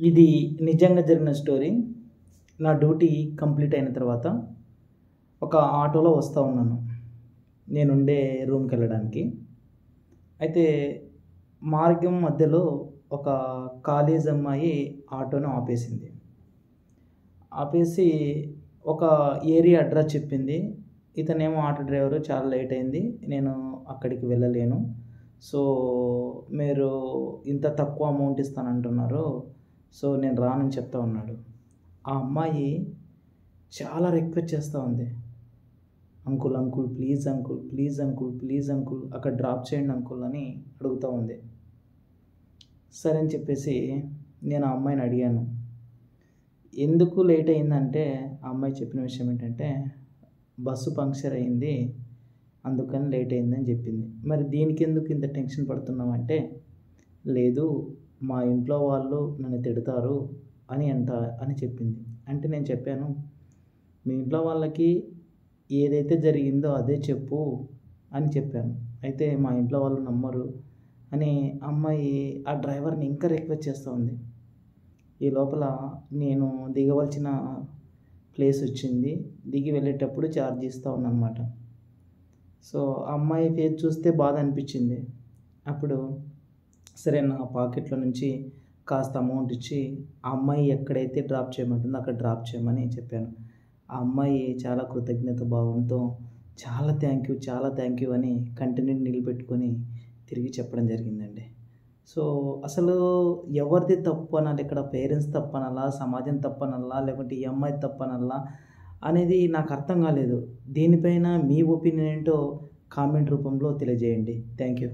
ఇది నిజంగా జరిగిన స్టోరీ. నా డ్యూటీ కంప్లీట్ అయిన తర్వాత ఒక ఆటోలో వస్తూ ఉన్నాను నేనుండే రూమ్‌కెళ్ళడానికి. అయితే మార్గం మధ్యలో ఒక కాలేజ్ అమ్మాయి ఆటోని ఆపేసింది. ఆపేసి ఒక ఏరియా అడ్రెస్ చెప్పింది. ఇతనేమో ఆటో డ్రైవరు చాలా లేట్ అయింది. నేను అక్కడికి వెళ్ళలేను. సో, మీరు ఇంత తక్కువ అమౌంట్ ఇస్తానంటున్నారు. సో, నేను రానని చెప్తా ఉన్నాడు. ఆ అమ్మాయి చాలా రిక్వెస్ట్ చేస్తూ ఉంది. Uncle, uncle please uncle, please uncle, please uncle అక్కడ డ్రాప్ చేయండి అంకుల్ అని అడుగుతూ ఉంది. సరే అని చెప్పేసి నేను ఆ అమ్మాయిని అడిగాను. ఎందుకు లేట్ అయిందంటే ఆ అమ్మాయి చెప్పిన విషయం ఏంటంటే, బస్సు పంక్చర్ అయింది. అందుకని లేట్ అయిందని చెప్పింది. మరి దీనికెందుకు ఇంత టెన్షన్ పడుతున్నావంటే, లేదు మా ఇంట్లో వాళ్ళు నన్ను తిడతారు అని చెప్పింది. అంటే నేను చెప్పాను, మీ ఇంట్లో వాళ్ళకి ఏదైతే జరిగిందో అదే చెప్పు అని చెప్పాను. అయితే మా ఇంట్లో వాళ్ళు నమ్మరు అని అమ్మాయి ఆ డ్రైవర్‌ని ఇంకా రిక్వెస్ట్ చేస్తూ ఉంది. ఈ లోపల నేను దిగవలసిన ప్లేస్ వచ్చింది. దిగి వెళ్ళేటప్పుడు ఛార్జ్ ఇస్తా ఉన్నానన్నమాట. సో, ఆ అమ్మాయి ఫేస్ చూస్తే బాధ అనిపించింది. అప్పుడు సరే నా పాకెట్‌లో నుంచి కాస్త అమౌంట్ ఇచ్చి, ఆ అమ్మాయి ఎక్కడైతే డ్రాప్ చేయమంటుందో అక్కడ డ్రాప్ చేయమని చెప్పాను. ఆ అమ్మాయి చాలా కృతజ్ఞత భావంతో చాలా థ్యాంక్ యూ అని కంటిని నీళ్ళు పెట్టుకొని తిరిగి చెప్పడం జరిగిందండి. సో, అసలు ఎవరిది తప్పు అనాలి ఇక్కడ? పేరెంట్స్ తప్పనాలా? సమాజం తప్పనాలా? లేకుంటే ఈ అమ్మాయి తప్పనాలా? అనేది నాకు అర్థం కాలేదు. దీనిపైన మీ ఒపీనియన్ ఏంటో కామెంట్ రూపంలో తెలియజేయండి. Thank you.